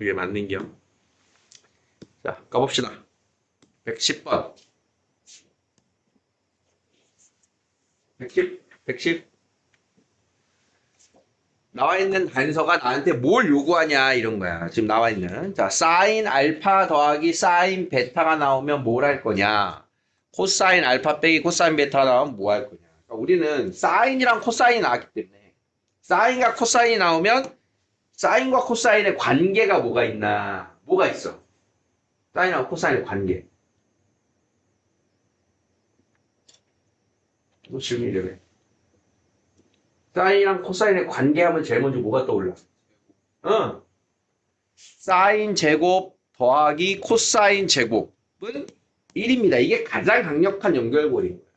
그게 맞는 겨. 자, 가봅시다. 110번. 110. 나와 있는 단서가 나한테 뭘 요구하냐 이런 거야. 지금 나와 있는. 자, 사인 알파 더하기 사인 베타가 나오면 뭘 할 거냐? 코사인 알파 빼기 코사인 베타가 나오면 뭐 할 거냐? 그러니까 우리는 사인이랑 코사인이 나왔기 때문에 사인과 코사인이 나오면 사인과 코사인의 관계가 뭐가 있나? 뭐가 있어? 사인하고 코사인의 관계. 뭐 질문이래. 사인이랑 코사인의 관계하면 제일 먼저 뭐가 떠올라? 응. 사인 제곱 더하기 코사인 제곱은 1입니다. 이게 가장 강력한 연결고리인 거야.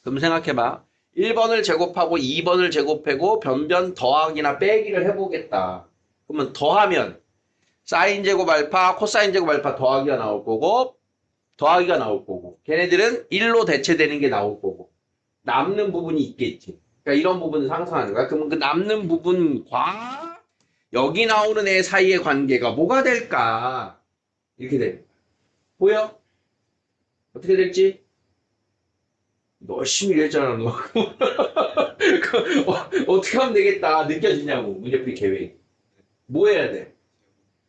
그럼 생각해봐. 1번을 제곱하고 2번을 제곱하고 변변 더하기나 빼기를 해보겠다. 그러면 더하면 사인 제곱 알파, 코사인 제곱 알파 더하기가 나올 거고 걔네들은 1로 대체되는 게 나올 거고 남는 부분이 있겠지. 그러니까 이런 부분을 상상하는 거야. 그러면 그 남는 부분과 여기 나오는 애 사이의 관계가 뭐가 될까? 이렇게 돼. 보여? 어떻게 될지? 너 열심히 일했잖아, 너. 어떻게 하면 되겠다. 느껴지냐고, 문제풀이 계획. 뭐 해야 돼?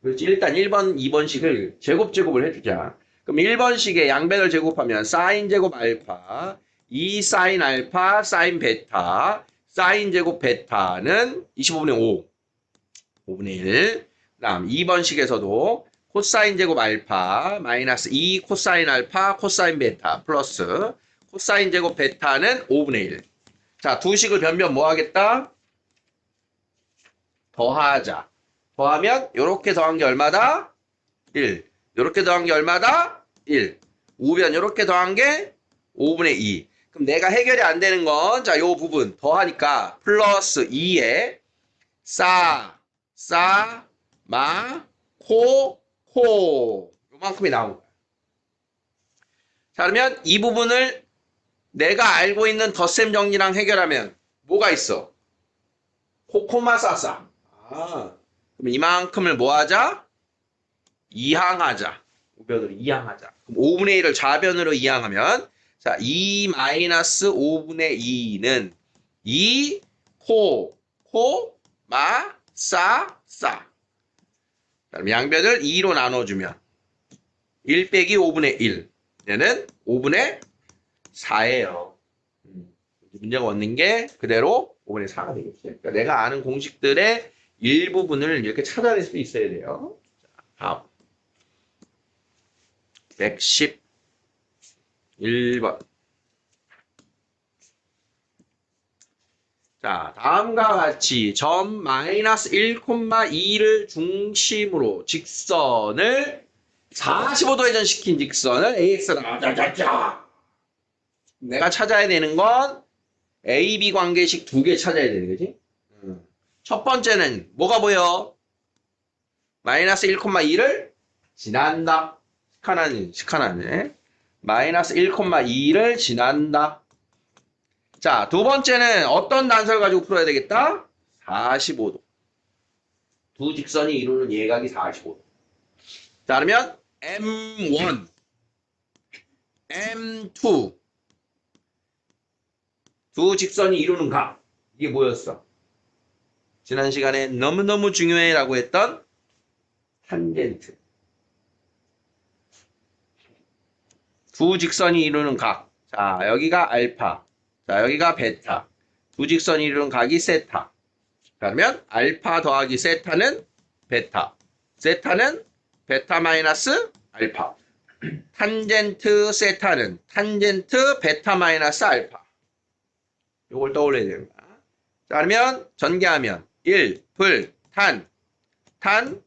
그렇지. 일단 1번, 2번식을 제곱을 해주자. 그럼 1번식의 양변을 제곱하면 사인 제곱 알파, 2 사인 알파, 사인 베타, 사인 제곱 베타는 25분의 5. 5분의 1. 그 다음 2번식에서도 코사인 제곱 알파 마이너스 2 코사인 알파 코사인 베타 플러스 코사인 제곱 베타는 5분의 1. 자, 두 식을 변변 뭐 하겠다? 더하자. 더하면 요렇게 더한 게 얼마다? 1. 요렇게 더한 게 얼마다? 1. 우변 요렇게 더한 게 5분의 2. 그럼 내가 해결이 안 되는 건 자, 요 부분 더하니까 플러스 2에 코 요만큼이 나온 거야. 자, 그러면 이 부분을 내가 알고 있는 덧셈 정리랑 해결하면 뭐가 있어? 코코마 싸싸. 아, 그럼 이만큼을 뭐 하자? 이항하자. 우변으로 이항하자. 그럼 5분의 1을 좌변으로 이항하면 자, 2 마이너스 5분의 2는 2 싸. 그럼 양변을 2로 나눠주면 1 빼기 5분의 1. 얘는 5분의 4예요. 문제가 없는 게 그대로 5분의 4가 되겠지. 그러니까 내가 아는 공식들의 일부분을 이렇게 찾아낼 수 있어야 돼요. 자, 다음. 111번. 자, 다음과 같이 점 마이너스 1,2를 중심으로 직선을 45도 회전시킨 직선을 AX다. 짜짜짜. 내가 찾아야 되는 건 A, B 관계식 두 개 찾아야 되는 거지. 첫 번째는 뭐가 보여? 마이너스 1,2를 지난다. 시카나네. 마이너스 1,2를 지난다. 자, 두 번째는 어떤 단서를 가지고 풀어야 되겠다? 45도. 두 직선이 이루는 예각이 45도. 자, 그러면 M1, M2 두 직선이 이루는 각. 이게 뭐였어? 지난 시간에 너무너무 중요해라고 했던 탄젠트. 두 직선이 이루는 각. 자, 여기가 알파. 자, 여기가 베타. 두 직선이 이루는 각이 세타. 그러면 알파 더하기 세타는 베타. 세타는 베타 마이너스 알파. 탄젠트 세타는 탄젠트 베타 마이너스 알파. 요걸 떠올려야 되는 거야. 자, 그러면 전개하면 1, 불, 탄, 탄.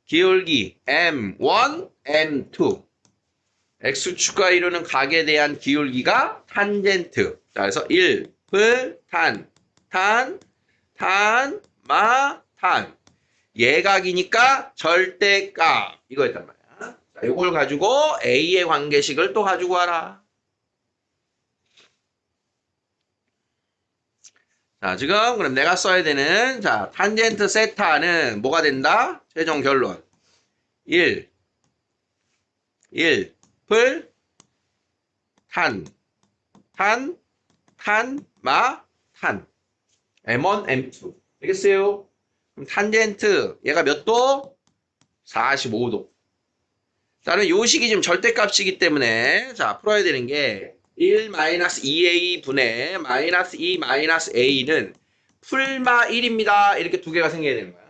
기울기 M1, M2. X축과 이루는 각에 대한 기울기가 탄젠트. 자, 그래서 1, 불, 탄. 예각이니까 절대값. 이거였단 말이야. 자, 이걸 가지고 A의 관계식을 또 가지고 와라. 자, 지금 그럼 내가 써야 되는 자, 탄젠트 세타는 뭐가 된다? 최종 결론. 1 풀 탄 M1 M2 알겠어요? 그럼 탄젠트 얘가 몇 도? 45도. 자, 그럼 요 식이 지금 절대값이기 때문에 자, 풀어야 되는 게 1-2a 분의 -2 -a는 풀마 1입니다. 이렇게 두 개가 생겨야 되는 거야.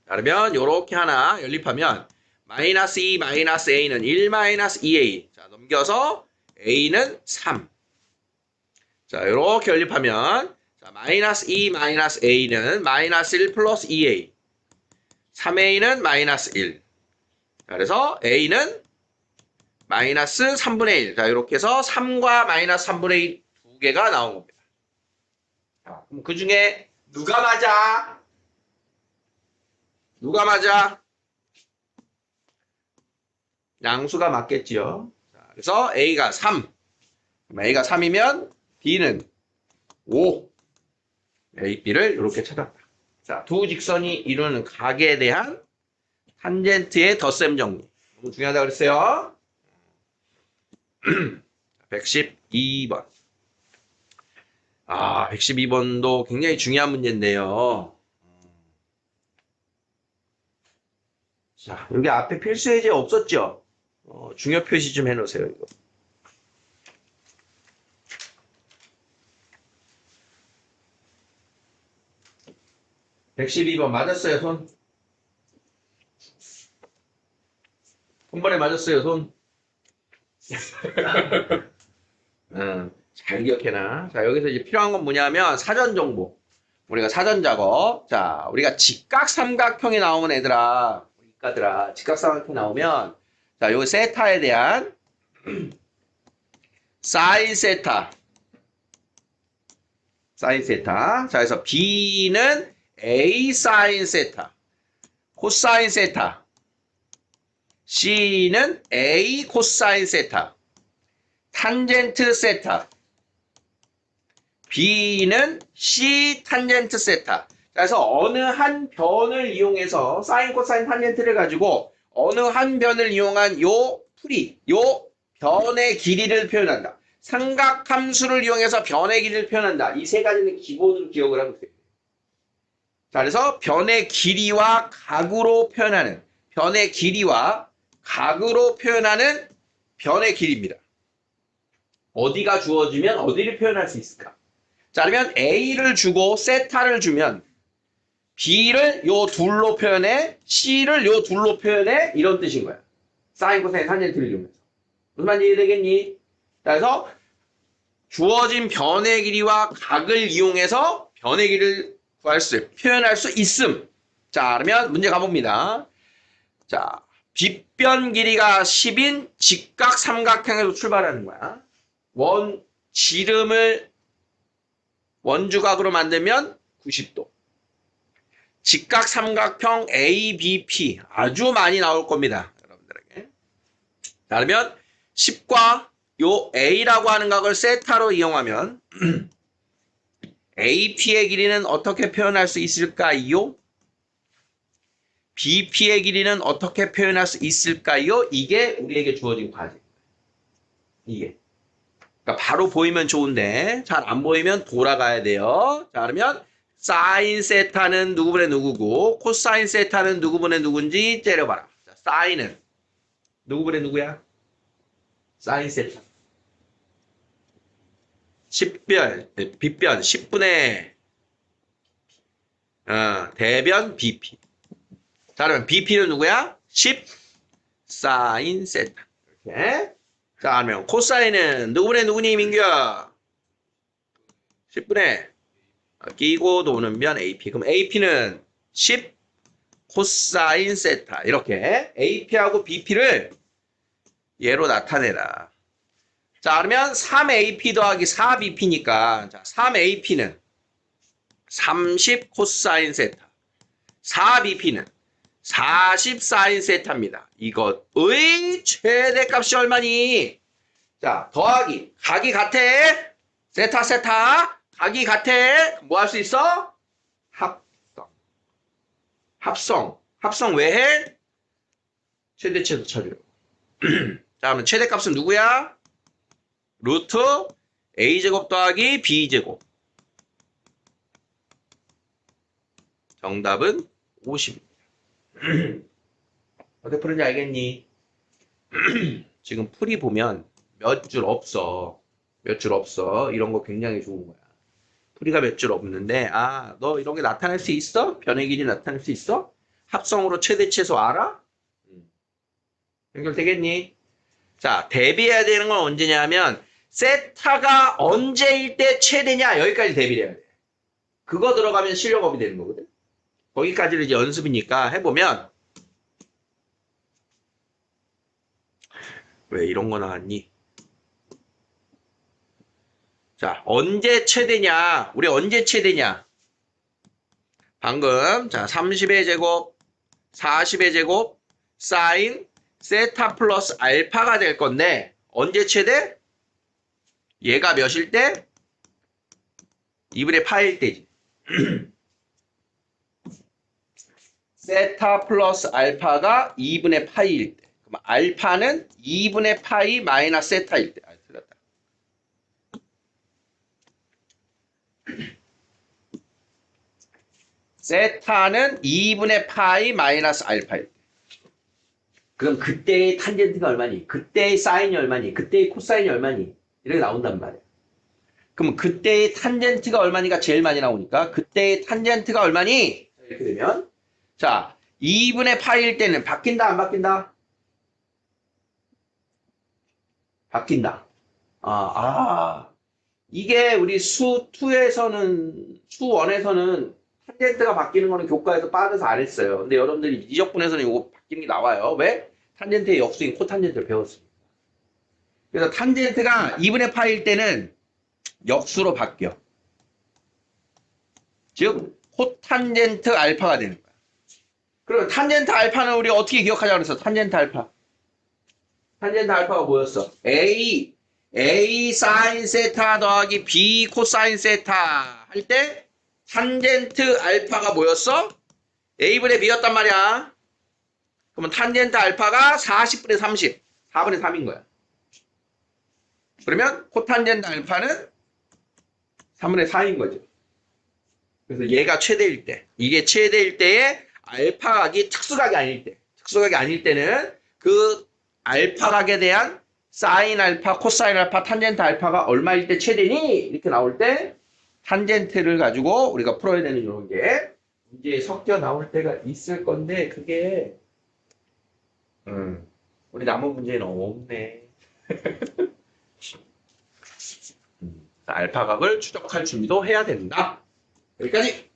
자, 그러면 요렇게 하나 연립하면 -2 -a는 1-2a. 자, 넘겨서 a는 3. 자, 요렇게 연립하면 자, -2 -a는 -1 플러스 2a. 3a는 -1. 자, 그래서 a는 -3분의 1. 자, 이렇게 해서 3과 -3분의 1 두 개가 나온 겁니다. 자, 그럼 그 중에 누가 맞아? 누가 맞아? 양수가 맞겠지요. 자, 그래서 a가 3. a가 3이면 b는 5. a, b를 이렇게 찾았다. 자, 두 직선이 이루는 각에 대한 탄젠트의 덧셈 정리. 너무 중요하다고 그랬어요. 112번. 아, 112번도 굉장히 중요한 문제인데요. 자, 여기 앞에 필수 예제 없었죠? 중요 표시 좀 해놓으세요, 이거. 112번 맞았어요, 손? 손번에 맞았어요, 손? 잘 기억해놔. 자, 여기서 이제 필요한 건 뭐냐면 사전 정보. 우리가 사전 작업. 자, 우리가 직각삼각형이 나오면 애들아, 이과들아, 직각삼각형이 나오면 자, 요 세타에 대한 사인 세타. 사인 세타. 자, 그래서 B는 A 사인 세타. 코사인 세타. C는 A 코사인 세타. 탄젠트 세타. B는 C 탄젠트 세타. 그래서 어느 한 변을 이용해서 사인, 코사인, 탄젠트를 가지고 어느 한 변을 이용한 요 풀이, 요 변의 길이를 표현한다. 삼각함수를 이용해서 변의 길이를 표현한다. 이 세 가지는 기본으로 기억을 하면 돼요. 자, 그래서 변의 길이와 각으로 표현하는 변의 길이와 각으로 표현하는 변의 길이입니다. 어디가 주어지면 어디를 표현할 수 있을까? 자, 그러면 A를 주고 세타를 주면 B를 요 둘로 표현해, C를 요 둘로 표현해, 이런 뜻인 거야. 사인, 코사인, 탄젠트를 이용해서. 무슨 말인지 이해되겠니? 자, 그래서 주어진 변의 길이와 각을 이용해서 변의 길이를 표현할 수 있음. 자, 그러면 문제 가봅니다. 자, 빗변 길이가 10인 직각삼각형에서 출발하는 거야. 지름을 원주각으로 만들면 90도. 직각삼각형 ABP 아주 많이 나올 겁니다. 여러분들에게. 자, 그러면 10과 요 A라고 하는 각을 세타로 이용하면 AP의 길이는 어떻게 표현할 수 있을까요? BP의 길이는 어떻게 표현할 수 있을까요? 이게 우리에게 주어진 과제입니다. 이게. 그러니까 바로 보이면 좋은데 잘 안 보이면 돌아가야 돼요. 자, 그러면 사인 세타는 누구분의 누구고 코사인 세타는 누구분의 누군지 째려봐라. 자, 사인은 누구분의 누구야? 사인 세타. 빗변 10분의 대변 BP. 자, 그러면 BP는 누구야? 10 사인 세타. 이렇게. 자, 그러면 코사인은 누구분의 누구니, 민규야? 10분의 끼고 도는 변 AP. 그럼 AP는 10 코사인 세타. 이렇게 AP하고 BP를 얘로 나타내라. 자, 그러면 3AP 더하기 4BP니까 자, 3AP는 30 코사인 세타. 4BP는 40 사인 세타입니다. 이것의 최대값이 얼마니? 자, 더하기. 각이 같아. 세타 세타. 각이 같아. 뭐 할 수 있어? 합성 왜 해? 최대치에서 처리하고. 자, 그러면 최대값은 누구야? 루트 a제곱 더하기 b제곱. 정답은 50입니다. 어떻게 푸는지 알겠니? 지금 풀이 보면 몇 줄 없어. 몇 줄 없어. 이런 거 굉장히 좋은 거야. 풀이가 몇 줄 없는데, 아, 너 이런 게 나타날 수 있어? 변의 길이 나타날 수 있어? 합성으로 최대치에서 알아? 연결되겠니? 자, 대비해야 되는 건 언제냐면, 세타가 언제일 때 최대냐? 여기까지 대비를 해야 돼. 그거 들어가면 실력업이 되는 거거든. 거기까지는 이제 연습이니까 해보면, 왜 이런 거 나왔니? 자, 언제 최대냐? 우리 언제 최대냐? 방금, 자, 30의 제곱, 40의 제곱, 사인, 세타 플러스 알파가 될 건데, 언제 최대? 얘가 몇일 때? 2분의 파일 때지. 세타 플러스 알파가 2분의 파이일 때. 그럼 알파는 2분의 파이 마이너스 세타일 때. 아, 틀렸다. 세타는 2분의 파이 마이너스 알파일 때. 그럼 그때의 탄젠트가 얼마니? 그때의 사인이 얼마니? 그때의 코사인이 얼마니? 이렇게 나온단 말이야. 그럼 그때의 탄젠트가 얼마니가 제일 많이 나오니까 그때의 탄젠트가 얼마니? 이렇게 되면 자, 2분의 파일 때는 바뀐다 안 바뀐다? 바뀐다. 이게 우리 수 2에서는 수 1에서는 탄젠트가 바뀌는 거는 교과에서 빠져서 안 했어요. 근데 여러분들이 미적분에서는 이거 바뀌는 게 나와요. 왜? 탄젠트의 역수인 코탄젠트를 배웠습니다. 그래서 탄젠트가 2분의 파일 때는 역수로 바뀌어. 즉 코탄젠트 알파가 되는 거야. 그럼 탄젠트 알파는 우리 어떻게 기억하자고 그랬어? 탄젠트 알파. 탄젠트 알파가 뭐였어? A 사인 세타 더하기 B 코사인 세타 할 때 탄젠트 알파가 뭐였어? A분의 B였단 말이야. 그러면 탄젠트 알파가 40분의 30, 4분의 3인 거야. 그러면 코탄젠트 알파는 3분의 4인 거죠. 그래서 얘가 최대일 때, 이게 최대일 때에 알파각이 특수각이 아닐 때, 특수각이 아닐 때는 그 알파각에 대한 사인 알파, 코사인 알파, 탄젠트 알파가 얼마일 때 최대니? 이렇게 나올 때 탄젠트를 가지고 우리가 풀어야 되는 이런 게 문제에 섞여 나올 때가 있을 건데 그게 우리 남은 문제는 없네. 알파각을 추적할 준비도 해야 된다. 여기까지.